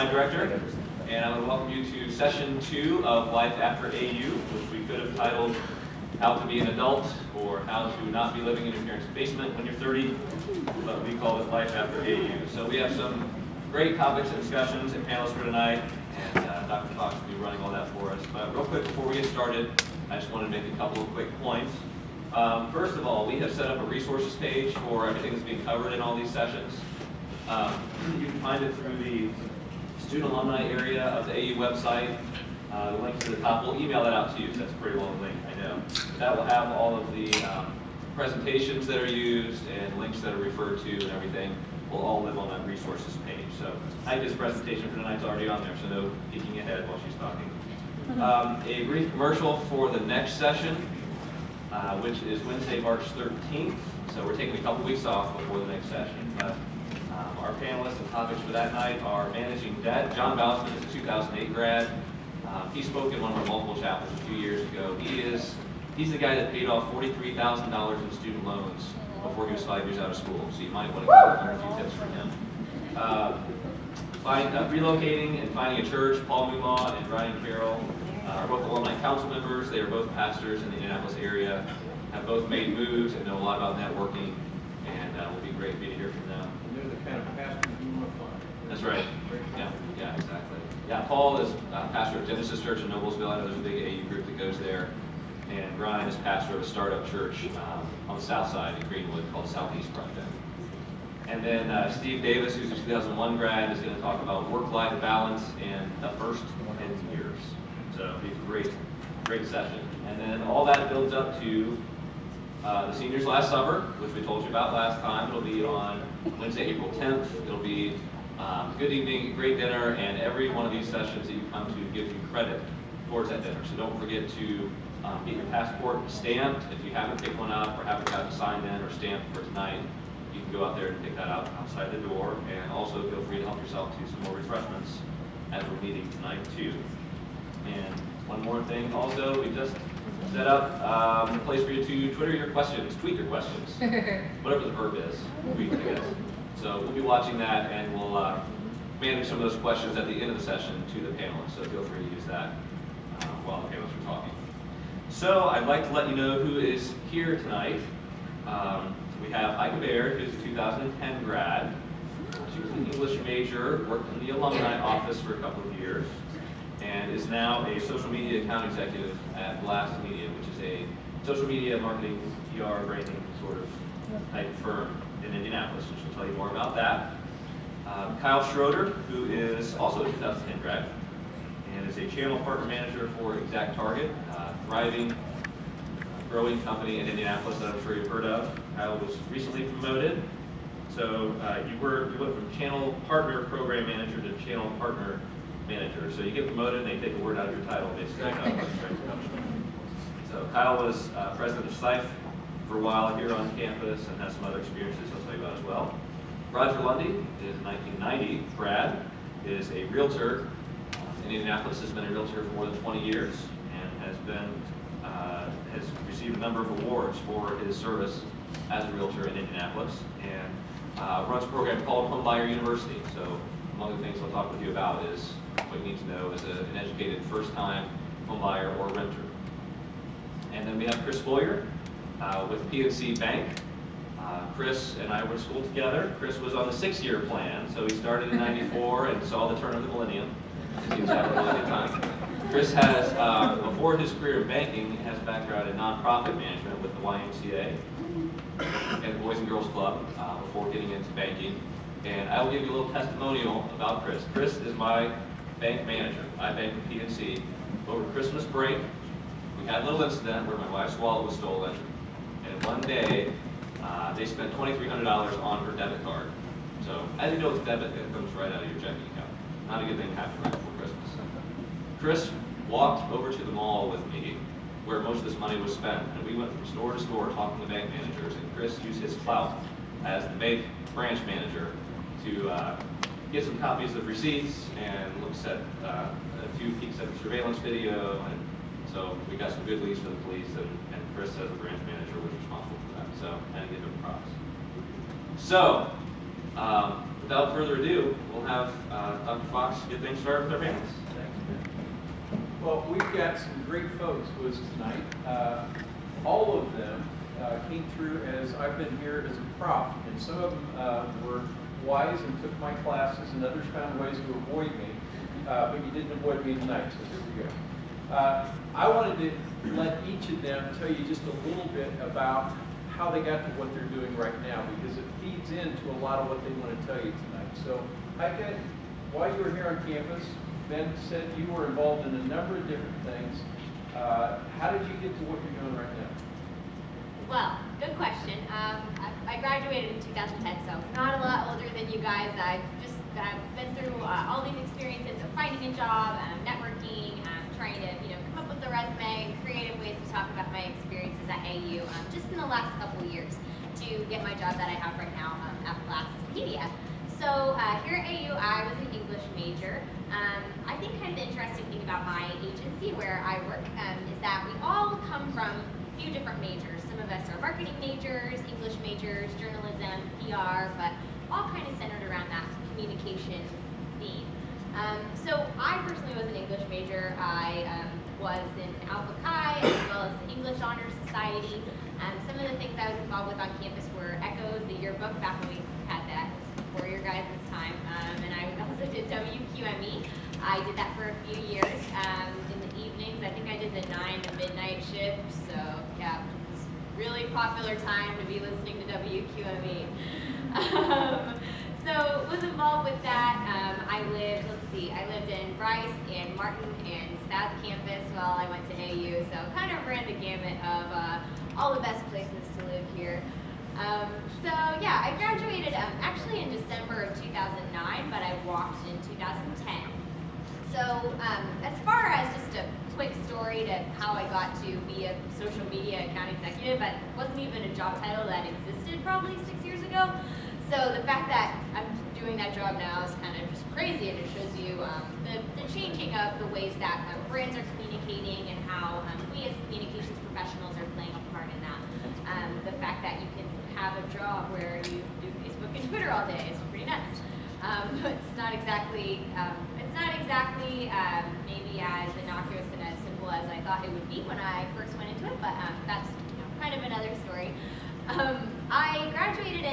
Alumni Director, and I want to welcome you to Session 2 of Life After AU, which we could have titled How to Be an Adult or How to Not Be Living in Your Parents' Basement When You're 30, but we called it Life After AU. So we have some great topics and discussions and panels for tonight, and Dr. Fox will be running all that for us. But real quick before we get started, I just want to make a couple of quick points. First of all, we have set up a resources page for everything that's being covered in all these sessions. You can find it through the student alumni area of the AU website. The link to the top, we'll email that out to you, so that's a pretty long link, I know. That will have all of the presentations that are used and links that are referred to and everything will all live on that resources page. So Heike's presentation for tonight's already on there, so no peeking ahead while she's talking. A brief commercial for the next session, which is Wednesday, March 13th. So we're taking a couple weeks off before the next session. But our panelists and topics for that night are managing debt. John Bousman is a 2008 grad. He spoke in one of our multiple chapels a few years ago. He's the guy that paid off $43,000 in student loans before he was 5 years out of school. So you might want to learn a few tips from him. Relocating and finding a church. Paul Mumaw and Ryan Carroll are both alumni council members. They are both pastors in the Indianapolis area, have both made moves and know a lot about networking, and it will be great for you to hear from them. And they're the kind of pastors you want to find. That's right. Yeah, exactly. Yeah, Paul is pastor of Genesis Church in Noblesville. I know there's a big AU group that goes there. And Ryan is pastor of a startup church on the south side in Greenwood called the Southeast Project. And then Steve Davis, who's a 2001 grad, is going to talk about work-life balance in the first 10 years. So it'll be a great session. And then all that builds up to the seniors last summer, which we told you about last time. It'll be on Wednesday, April 10th. It'll be good evening, great dinner, and every one of these sessions that you come to gives you credit towards that dinner. So don't forget to get your passport stamped. If you haven't picked one up or haven't got it signed in or stamped for tonight, you can go out there and pick that out outside the door. And also feel free to help yourself to some more refreshments as we're meeting tonight too. And one more thing also, we just set up a place for you to tweet your questions, whatever the verb is, tweet, I guess. So we'll be watching that, and we'll manage some of those questions at the end of the session to the panelists. So feel free to use that while the panelists are talking. So I'd like to let you know who is here tonight. We have Heike Baird, who's a 2010 grad. She was an English major, worked in the alumni office for a couple of years, and is now a social media account executive at Blast Media, which is a social media marketing, PR, branding sort of type firm in Indianapolis, and she'll tell you more about that. Kyle Schroeder, who is also a 2010 grad, and is a channel partner manager for Exact Target, thriving, growing company in Indianapolis that I'm sure you've heard of. Kyle was recently promoted. So you went from channel partner program manager to channel partner manager. So you get promoted and they take a word out of your title, basically. So Kyle was president of SIFE for a while here on campus and has some other experiences he'll tell you about as well. Roger Lundy is a 1990 grad, is a realtor in Indianapolis, has been a realtor for more than 20 years, and has received a number of awards for his service as a realtor in Indianapolis, and runs a program called Homebuyer University. So among the things I'll talk with you about is what you need to know as an educated first-time homebuyer or renter. And then we have Chris Boyer with PNC Bank. Chris and I were in school together. Chris was on the 6-year plan, so he started in '94 and saw the turn of the millennium. It seems to have a really good time. Chris has, before his career in banking, has background in nonprofit management with the YMCA and the Boys and Girls Club before getting into banking. And I will give you a little testimonial about Chris. Chris is my bank manager. I bank with PNC. Over Christmas break, we had a little incident where my wife's wallet was stolen, and one day they spent $2,300 on her debit card. So as you know, it's debit, it comes right out of your checking account. Not a good thing to happen right before Christmas. Chris walked over to the mall with me where most of this money was spent, and we went from store to store talking to bank managers, and Chris used his clout as the bank branch manager to get some copies of receipts and looks at a few peeks at the surveillance video, and so we got some good leads for the police, and Chris, as the branch manager, was responsible for that. So, and give him props. So, without further ado, we'll have Dr. Fox get things started with our families. Well, we've got some great folks with us tonight. All of them came through as I've been here as a prof, and some of them were wise and took my classes, and others found ways to avoid me, but you didn't avoid me tonight, so here we go. I wanted to let each of them tell you just a little bit about how they got to what they're doing right now, because it feeds into a lot of what they want to tell you tonight. So, while you were here on campus, Ben said you were involved in a number of different things. How did you get to what you're doing right now? Well, good question. I graduated in 2010, so not a lot older than you guys. I've just been through all these experiences of finding a job, networking, trying to come up with a resume, creative ways to talk about my experiences at AU just in the last couple of years to get my job that I have right now at Blast Media. So here at AU, I was an English major. I think kind of the interesting thing about my agency where I work is that we all come from a few different majors. Some of us are marketing majors, English majors, journalism, PR, but all kind of centered around that communication theme. So I personally was an English major. I was in Alpha Chi as well as the English Honor Society. Some of the things I was involved with on campus were Echoes, the yearbook, back when we had that before your guys' time. And I also did WQME. I did that for a few years in the evenings. I think I did the 9 to midnight shift. So yeah, it was a really popular time to be listening to WQME. So was involved with that. I lived in Bryce and Martin and South Campus while I went to AU. So kind of ran the gamut of all the best places to live here. So yeah, I graduated actually in December of 2009, but I walked in 2010. So as far as just a quick story to how I got to be a social media account executive, that wasn't even a job title that existed probably 6 years ago. So the fact that I'm doing that job now is kind of just crazy, and it shows you the changing of the ways that brands are communicating and how we as communications professionals are playing a part in that. The fact that you can have a job where you do Facebook and Twitter all day is pretty nuts. It's not exactly maybe as innocuous and as simple as I thought it would be when I first went into it, but that's kind of another story. I graduated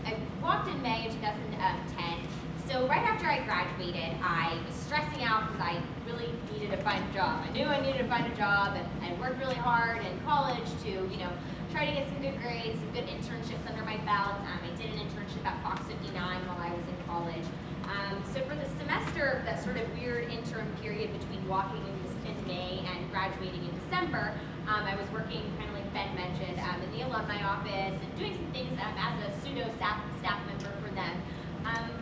I walked in May of 2010. So right after I graduated, I was stressing out because I really needed to find a job. I knew I needed to find a job, and I worked really hard in college to, try to get some good grades, some good internships under my belt. I did an internship at Fox 59 while I was in college. So for the semester, that sort of weird interim period between walking in May and graduating in December, I was working, kind of like Ben mentioned, in the alumni office and doing some things as a pseudo staff member for them.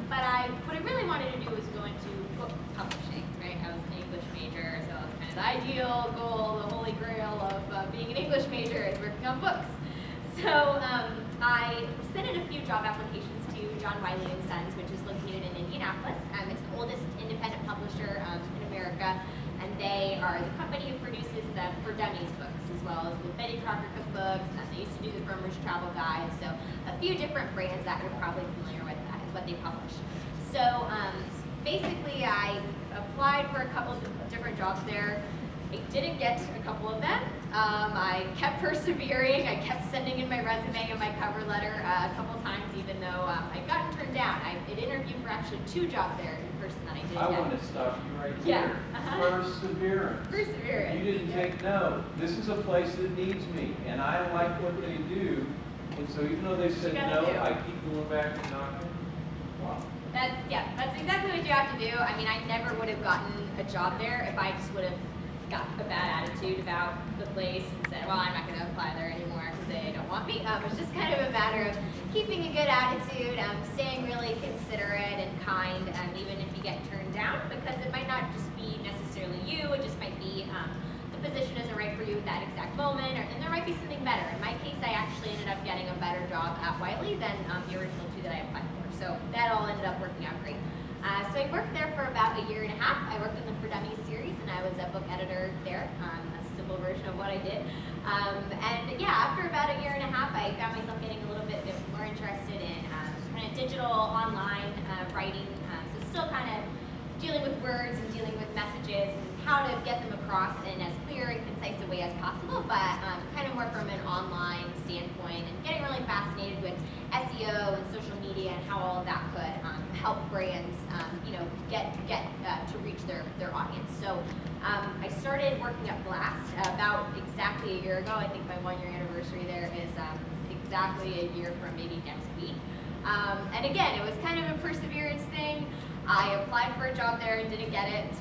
But what I really wanted to do was go into book publishing, right? I was an English major, so it's kind of the ideal goal, the holy grail of being an English major is working on books. So I sent in a few job applications to John Wiley & Sons, which is located in Indianapolis. It's the oldest independent publisher in America, and they are the company who produces the For Dummies books, as well as the Betty Crocker cookbooks. They used to do the Farmer's Travel Guide, so a few different brands that you're probably familiar with. That is what they publish. So basically, I applied for a couple of different jobs there. I didn't get a couple of them. I kept persevering. I kept sending in my resume and my cover letter a couple times, even though I'd gotten turned down. I did interview for actually 2 jobs there in person that I did. I want to stop you right Yeah. here. Perseverance. Perseverance. You didn't take no. This is a place that needs me, and I like what they do. And so even though they said gotta no, do. I keep going back and knocking. Wow. That's exactly what you have to do. I mean, I never would have gotten a job there if I just would have got a bad attitude about the place and said, well, I'm not going to apply there anymore because they don't want me. It's just kind of a matter of keeping a good attitude, staying really considerate and kind, even if you get turned down, because it might not just be necessarily you, it just might be the position isn't right for you at that exact moment, and there might be something better. In my case, I actually ended up getting a better job at Wiley than the original 2 that I applied for. So that all ended up working out great. So I worked there for about a year and a half. I worked in the For Dummies series, and I was a book editor there, a simple version of what I did. And yeah, after about a year and a half, I found myself getting a little bit more interested in kind of digital online writing. So still kind of dealing with words and dealing with messages and how to get them across in as clear and concise a way as possible, but kind of more from an online standpoint and getting really fascinated with SEO and social media and how all of that could help brands, get to reach their audience. So I started working at Blast about exactly a year ago. I think my 1-year anniversary there is exactly a year from maybe next week. And again, it was kind of a perseverance thing. I applied for a job there and didn't get it,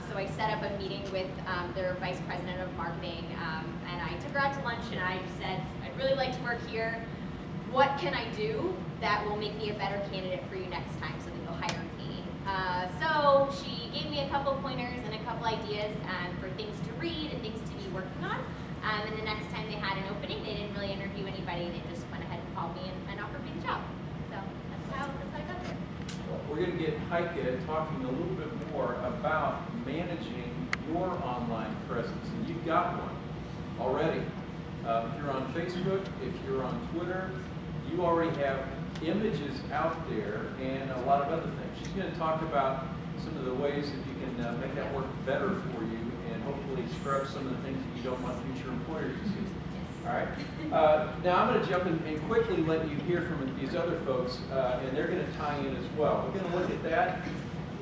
so I set up a meeting with their vice president of marketing, and I took her out to lunch and I said, I'd really like to work here. What can I do that will make me a better candidate for you next time so that you'll hire me? So she gave me a couple pointers and a couple ideas for things to read and things to be working on. And the next time they had an opening, they didn't really interview anybody. They just went ahead and called me and offered me the job. So that's how I got there. We're going to get Heike talking a little bit more about managing your online presence, and you've got one already. If you're on Facebook, if you're on Twitter, you already have images out there and a lot of other things. She's going to talk about some of the ways that you can make that work better for you and hopefully scrub some of the things that you don't want future employers to see. All right. Now I'm going to jump in and quickly let you hear from these other folks, and they're going to tie in as well. We're going to look at that.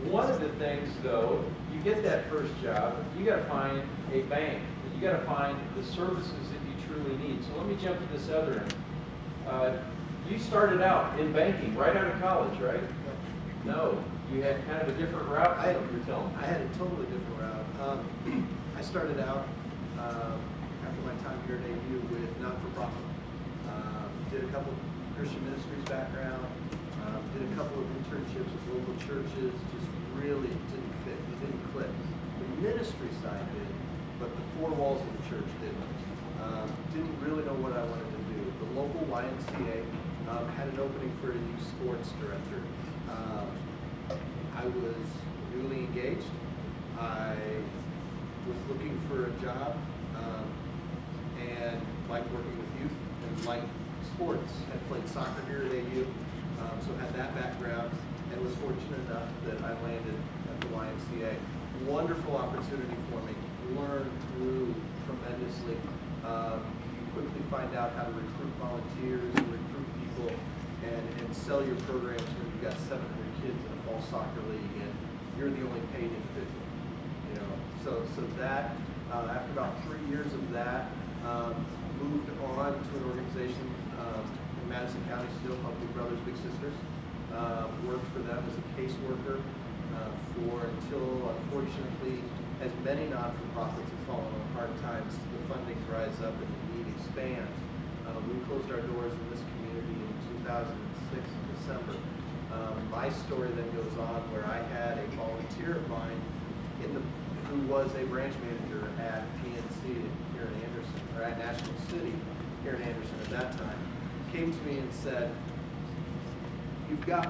One of the things, though, you get that first job, you got to find a bank. You got to find the services that you truly need. So let me jump to this other end. You started out in banking right out of college, right? No, you had kind of a different route. I had a totally different route. I started out after my time here at AU with not-for-profit. Did a couple Christian ministries background. Did a couple of internships with local churches. Just really didn't fit. It didn't click. The ministry side did, but the four walls of the church didn't. Didn't really know what I wanted to do. The local YMCA had an opening for a youth sports director. I was newly engaged. I was looking for a job and liked working with youth and liked sports. I played soccer here at AU, so had that background and was fortunate enough that I landed at the YMCA. Wonderful opportunity for me. Learned, grew tremendously. You quickly find out how to recruit volunteers, recruit people, and sell your programs when you've got 700 kids in a fall soccer league and you're the only paid individual. So that after about 3 years of that, moved on to an organization in Madison County still called Big Brothers Big Sisters. Worked for them as a caseworker until unfortunately, as many non-for-profits have fallen on hard times, the funding dries up and the need expands. We closed our doors in this community in 2006 in December. My story then goes on where I had a volunteer of mine who was a branch manager at PNC here in Anderson, or at National City here in Anderson at that time, came to me and said, "You've got